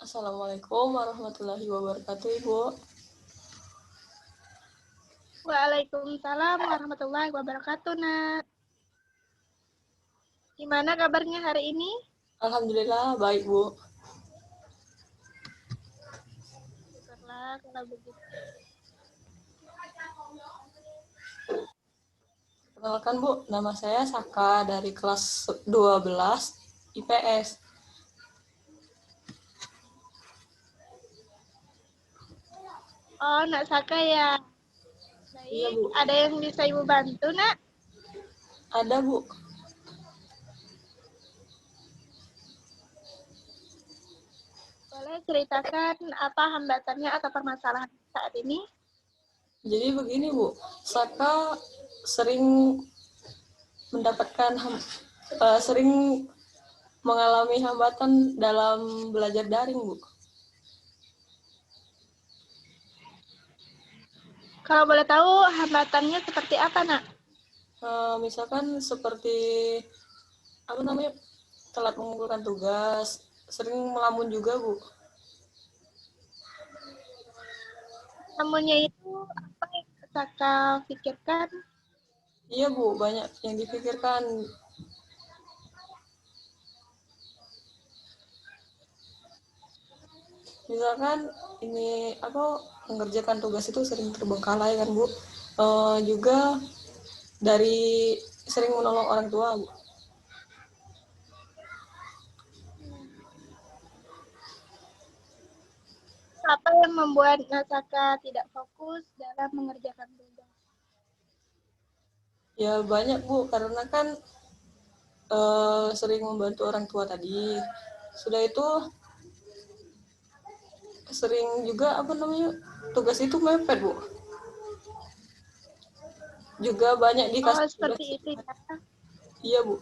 Assalamualaikum warahmatullahi wabarakatuh, Ibu. Waalaikumsalam warahmatullahi wabarakatuh, Nak. Gimana kabarnya hari ini? Alhamdulillah, baik, Bu. Syukurlah kalau begitu. Perkenalkan, Bu, nama saya Saka dari kelas 12 IPS. Oh, Nak Saka ya. Iya, Baik, Bu. ada yang bisa Ibu bantu, Nak? Ada, Bu. Boleh ceritakan apa hambatannya atau permasalahan saat ini? Jadi begini, Bu. Saka sering mendapatkan sering mengalami hambatan dalam belajar daring, Bu. Kalau boleh tahu hambatannya seperti apa, Nak? Misalkan seperti telat mengumpulkan tugas, sering melamun juga, Bu. Namunnya itu apa yang Saka pikirkan? Iya, Bu, banyak yang dipikirkan. Misalkan ini mengerjakan tugas itu sering terbengkalai kan, Bu. Juga dari sering menolong orang tua, Bu. Apa yang membuat Saka tidak fokus dalam mengerjakan tugas? Ya banyak, Bu, karena kan sering membantu orang tua tadi. Sudah itu sering juga tugas itu mepet, Bu. Juga banyak Oh, dikasih tugas. seperti itu ya. Iya, Bu.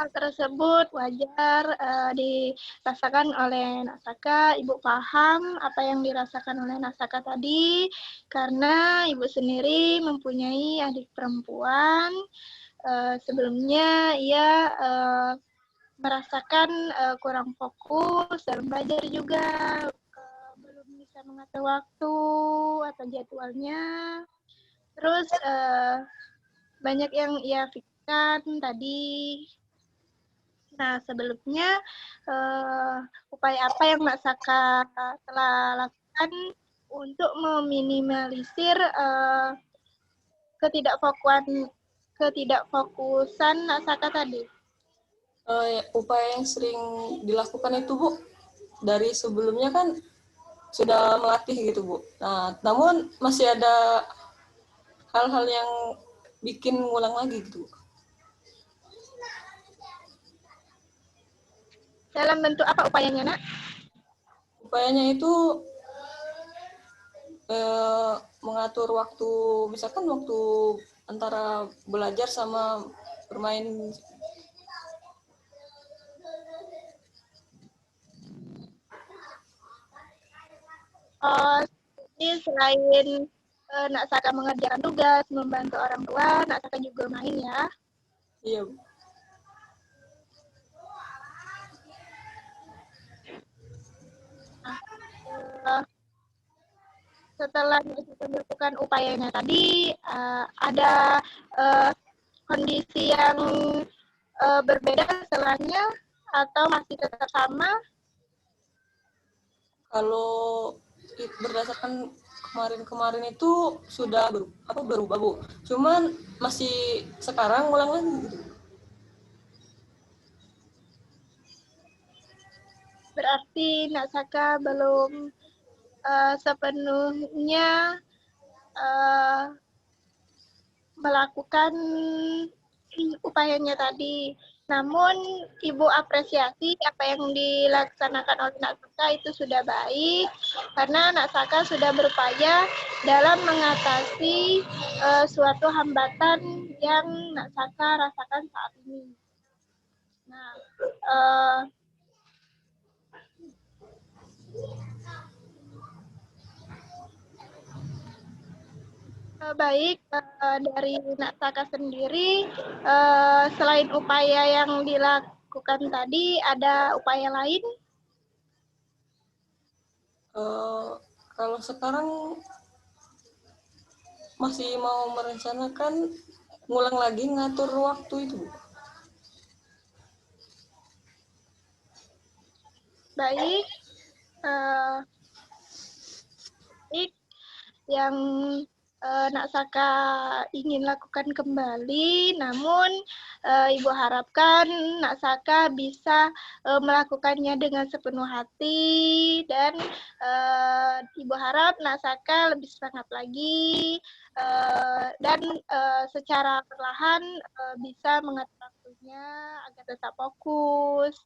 Hal tersebut wajar dirasakan oleh Nasaka. Ibu paham apa yang dirasakan oleh Nasaka tadi, karena Ibu sendiri mempunyai adik perempuan. Sebelumnya ia merasakan kurang fokus dalam belajar juga, belum bisa mengatur waktu atau jadwalnya. Terus banyak yang ia pikirkan tadi. Nah, sebelumnya upaya apa yang Mbak Saka telah lakukan untuk meminimalisir ketidakfokusan Mbak Saka tadi? Upaya yang sering dilakukan itu, Bu, dari sebelumnya kan sudah melatih gitu, Bu. Nah, namun masih ada hal-hal yang bikin ngulang lagi gitu. Dalam bentuk apa upayanya, Nak? Upayanya itu mengatur waktu, misalkan waktu antara belajar sama bermain. Jadi selain Nak Saka mengerjakan tugas, membantu orang tua, Nak Saka juga main ya. Iya, Bu. Setelah melakukan upayanya tadi, ada kondisi yang berbeda setelahnya atau masih tetap sama? Kalau berdasarkan kemarin-kemarin itu sudah berubah, Bu. Cuman masih sekarang ngulang lagi gitu. Berarti Nak Saka belum sepenuhnya melakukan upayanya tadi. Namun Ibu apresiasi apa yang dilaksanakan oleh Nak Saka itu sudah baik, karena Nak Saka sudah berupaya dalam mengatasi suatu hambatan yang Nak Saka rasakan saat ini. Nah, baik, dari Nak Saka sendiri, selain upaya yang lakukan tadi, ada upaya lain? Kalau sekarang masih mau merencanakan ngulang lagi ngatur waktu itu, Bu. Baik, baik. Yang Nak Saka ingin lakukan kembali, namun Ibu harapkan Nak Saka bisa melakukannya dengan sepenuh hati, dan Ibu harap Nak Saka lebih semangat lagi, dan secara perlahan bisa mengatur waktunya agar tetap fokus,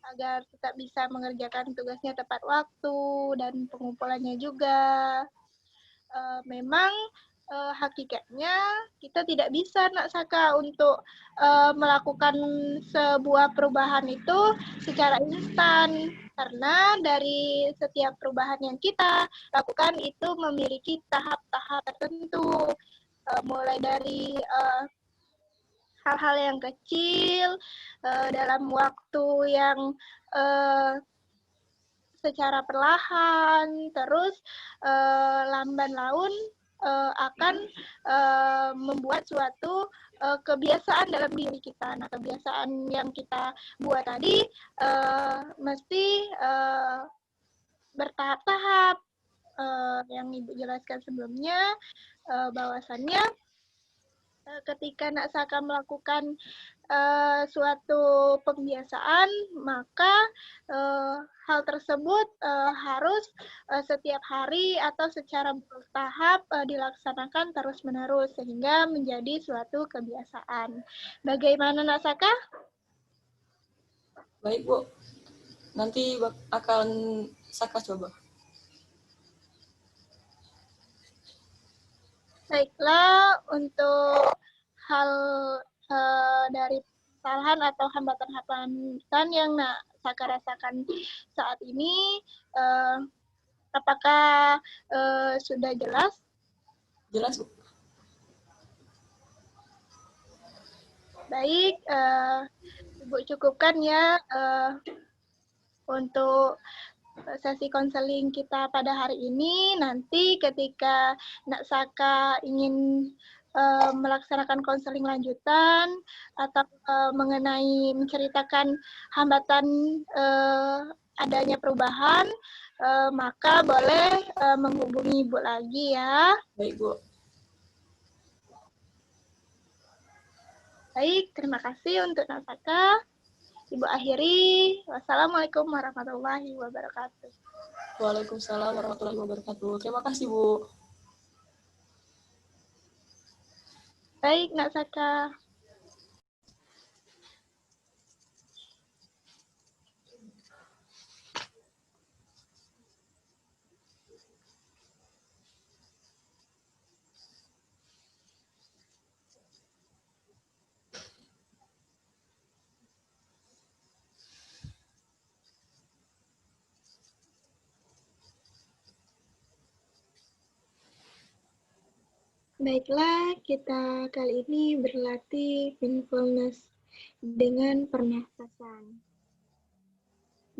agar tetap bisa mengerjakan tugasnya tepat waktu, dan pengumpulannya juga. Memang hakikatnya kita tidak bisa Nak Saka untuk melakukan sebuah perubahan itu secara instan, karena dari setiap perubahan yang kita lakukan itu memiliki tahap-tahap tertentu, mulai dari hal-hal yang kecil dalam waktu yang secara perlahan, terus lamban laun akan membuat suatu kebiasaan dalam diri kita. Nah, kebiasaan yang kita buat tadi mesti bertahap-tahap. Yang Ibu jelaskan sebelumnya, bahwasannya ketika Nak Saka melakukan suatu pembiasaan, maka hal tersebut harus setiap hari atau secara bertahap dilaksanakan terus-menerus sehingga menjadi suatu kebiasaan. Bagaimana Nak Saka? Baik, Bu. Nanti akan Saka coba. Baiklah, untuk hal dari kesalahan atau hambatan-hambatan yang Nak Saka rasakan saat ini, apakah sudah jelas? Jelas, Bu? Baik, Ibu cukupkan ya untuk sesi konseling kita pada hari ini. Nanti ketika Nak Saka ingin melaksanakan konseling lanjutan atau mengenai menceritakan hambatan adanya perubahan, maka boleh menghubungi Ibu lagi ya. Baik, Bu. Baik, terima kasih untuk Nak Saka. Ibu akhiri. Wassalamualaikum warahmatullahi wabarakatuh. Waalaikumsalam warahmatullahi wabarakatuh. Terima kasih, Bu. Baik, Nak Saka. Baiklah, kita kali ini berlatih mindfulness dengan pernafasan.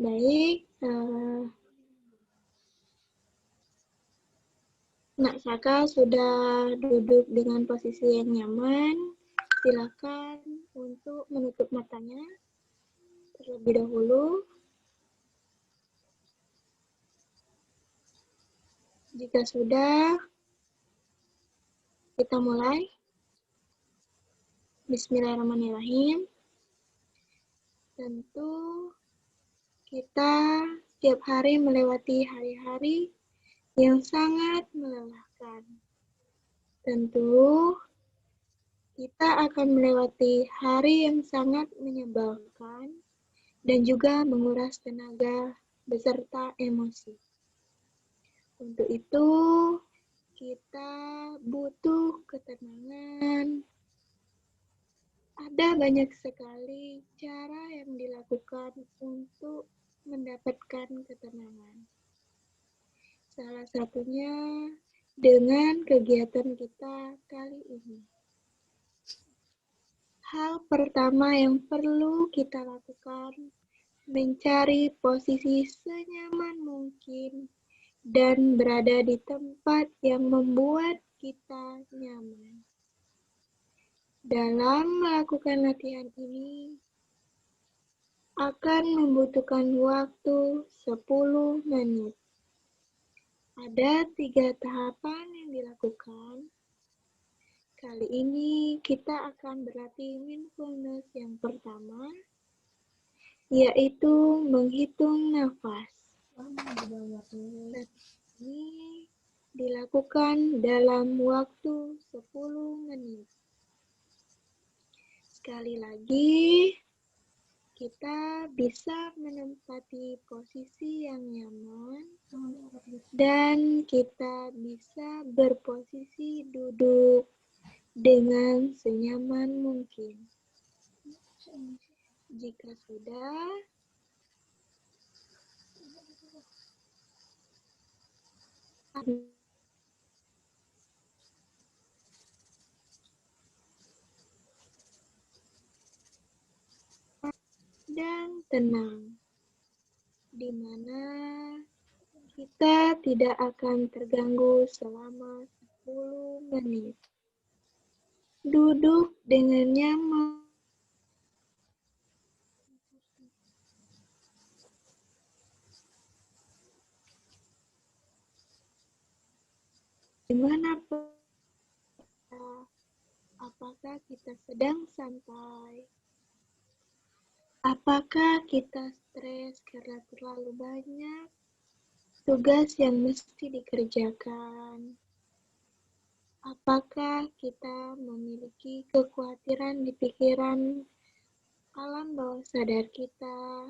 Baik, Nak Saka sudah duduk dengan posisi yang nyaman. Silakan untuk menutup matanya terlebih dahulu. Jika sudah, kita mulai. Bismillahirrahmanirrahim. Tentu kita tiap hari melewati hari-hari yang sangat melelahkan. Tentu kita akan melewati hari yang sangat menyebalkan dan juga menguras tenaga beserta emosi. Untuk itu, kita butuh ketenangan. Ada banyak sekali cara yang dilakukan untuk mendapatkan ketenangan. Salah satunya dengan kegiatan kita kali ini. Hal pertama yang perlu kita lakukan, mencari posisi senyaman mungkin dan berada di tempat yang membuat kita nyaman. Dalam melakukan latihan ini, akan membutuhkan waktu 10 menit. Ada 3 tahapan yang dilakukan. Kali ini kita akan berlatih mindfulness yang pertama, yaitu menghitung nafas. Ini dilakukan dalam waktu 10 menit. Sekali lagi, kita bisa menempati posisi yang nyaman dan kita bisa berposisi duduk dengan senyaman mungkin. Jika sudah, dan tenang, di mana kita tidak akan terganggu selama 10 menit. Duduk dengan nyaman. Dimanapun, apakah kita sedang santai? Apakah kita stres karena terlalu banyak tugas yang mesti dikerjakan? Apakah kita memiliki kekhawatiran di pikiran alam bawah sadar kita?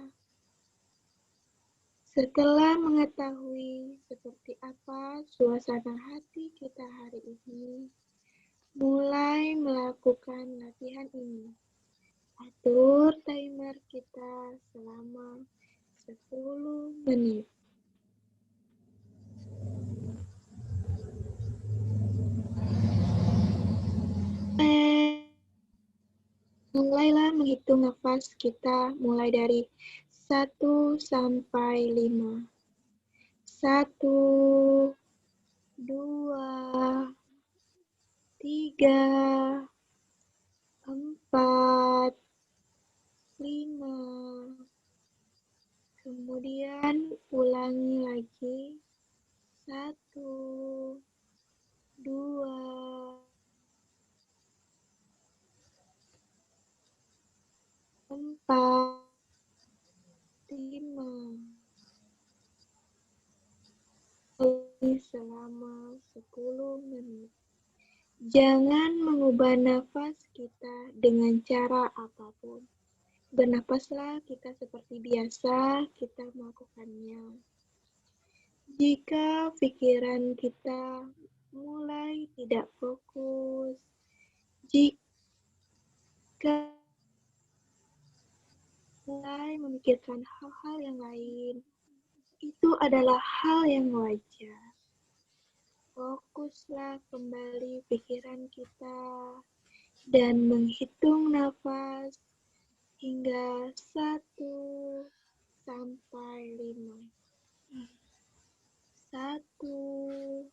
Setelah mengetahui seperti apa suasana hati kita hari ini, mulai melakukan latihan ini. Atur timer kita selama 10 menit. Mulailah menghitung nafas kita mulai dari 1 sampai 5. 1, 2, 3, 4, 5. Kemudian ulangi lagi. 1, 2, 4, 5. Selama 10 menit. Jangan mengubah nafas kita dengan cara apapun. Bernafaslah kita seperti biasa kita melakukannya. Jika pikiran kita mulai tidak fokus, jika mulai memikirkan hal-hal yang lain, itu adalah hal yang wajar. Fokuslah kembali pikiran kita dan menghitung nafas hingga 1 sampai 5. 1,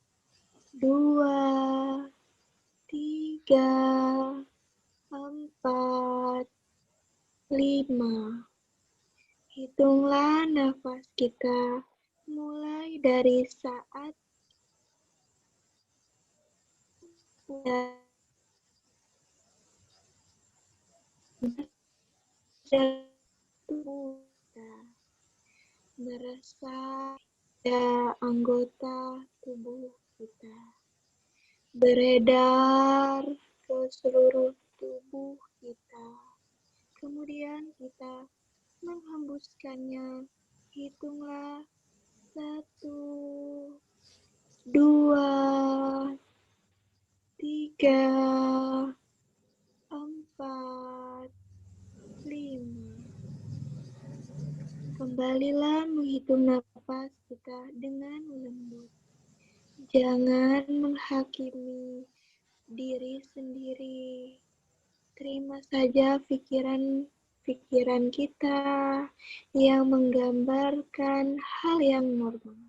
2, 3, 4, 5. Hitunglah nafas kita mulai dari saat tubuh kita, merasa anggota tubuh kita beredar ke seluruh tubuh kita. Kemudian kita menghembuskannya. Hitunglah 1, 2, 3, 4, 5. Kembalilah menghitung nafas kita dengan lembut. Jangan menghakimi diri sendiri. Terima saja pikiran kita yang menggambarkan hal yang normal.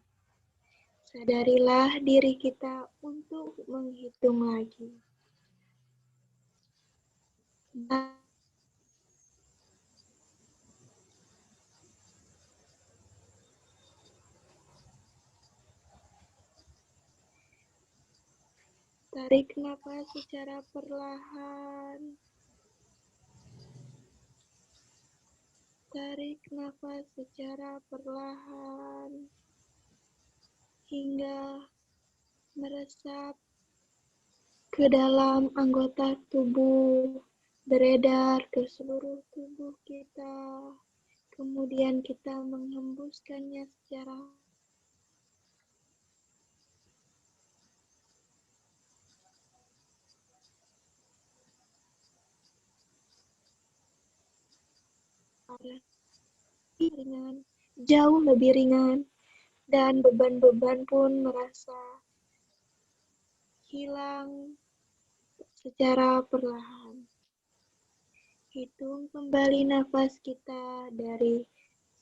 Sadarilah diri kita untuk menghitung lagi. Tarik nafas secara perlahan. Tarik nafas secara perlahan hingga meresap ke dalam anggota tubuh, beredar ke seluruh tubuh kita. Kemudian kita menghembuskannya secara ringan, jauh lebih ringan, dan beban-beban pun merasa hilang secara perlahan. Hitung kembali nafas kita dari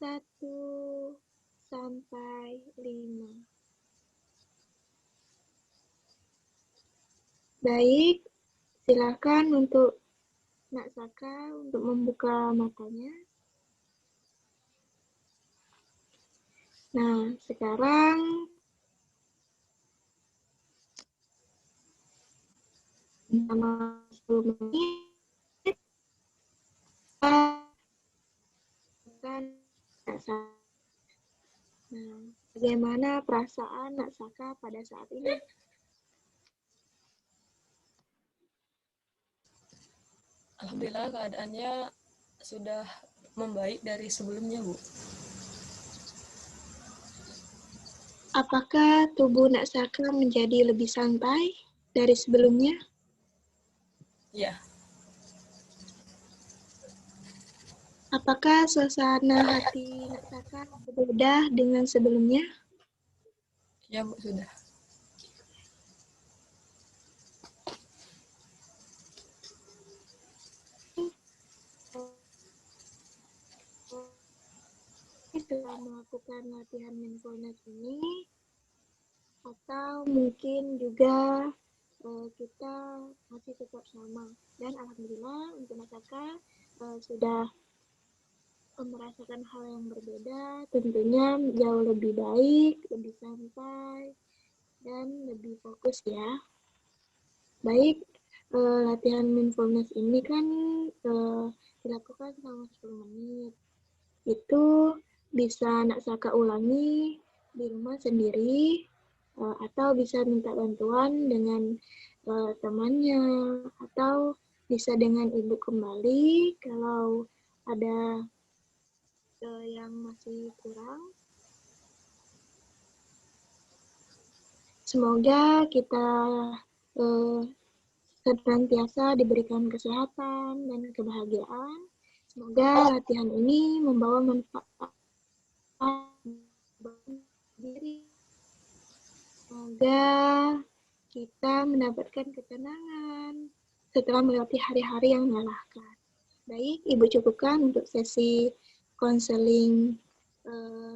1 sampai 5. Baik, silakan untuk Nak Saka untuk membuka matanya. Nah, sekarang selama 10 menit akan Nak Saka. Nah, bagaimana perasaan Nak Saka pada saat ini? Alhamdulillah keadaannya sudah membaik dari sebelumnya, Bu. Apakah tubuh Nak Saka menjadi lebih santai dari sebelumnya? Ya, Apakah suasana hati Nak Saka berbeda dengan sebelumnya? ya Bu, sudah. Setelah melakukan latihan mindfulness ini, atau mungkin juga kita masih tetap sama. Dan alhamdulillah untuk Nak Saka sudah merasakan hal yang berbeda, tentunya jauh lebih baik, lebih santai, dan lebih fokus ya. Baik, latihan mindfulness ini kan dilakukan selama 10 menit. Itu bisa Nak Saka ulangi di rumah sendiri, atau bisa minta bantuan dengan temannya, atau bisa dengan ibu kembali kalau ada yang masih kurang. Semoga kita senantiasa diberikan kesehatan dan kebahagiaan. Semoga latihan ini membawa manfaat bagi diri. Semoga kita mendapatkan ketenangan setelah melewati hari-hari yang melelahkan. Baik, Ibu cukupkan untuk sesi konseling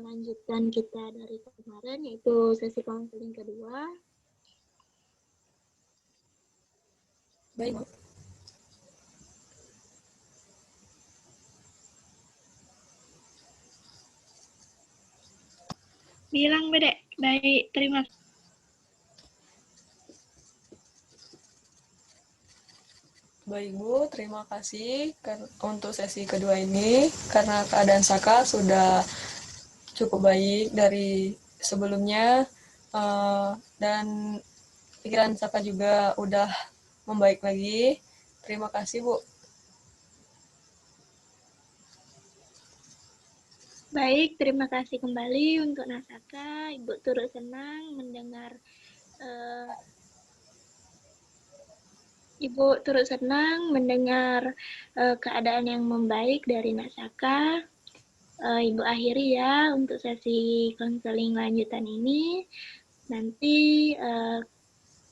lanjutan kita dari kemarin, yaitu sesi konseling kedua. Baik, Bu. Bilang Bedek, baik, terima kasih. Baik Bu, terima kasih untuk sesi kedua ini. Karena keadaan Saka sudah cukup baik dari sebelumnya, dan pikiran Saka juga udah membaik lagi. Terima kasih Bu. Baik, terima kasih kembali untuk Nak Saka. Ibu turut senang mendengar keadaan yang membaik dari Nak Saka. Ibu akhiri ya untuk sesi konseling lanjutan ini. Nanti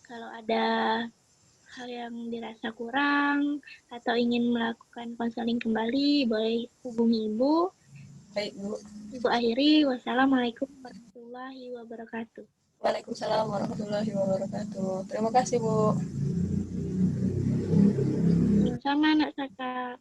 kalau ada hal yang dirasa kurang atau ingin melakukan konseling kembali, boleh hubungi Ibu. Baik, Bu. Ibu akhiri, wassalamualaikum warahmatullahi wabarakatuh. Waalaikumsalam warahmatullahi wabarakatuh. Terima kasih, Bu. Sama-sama, Nak Saka.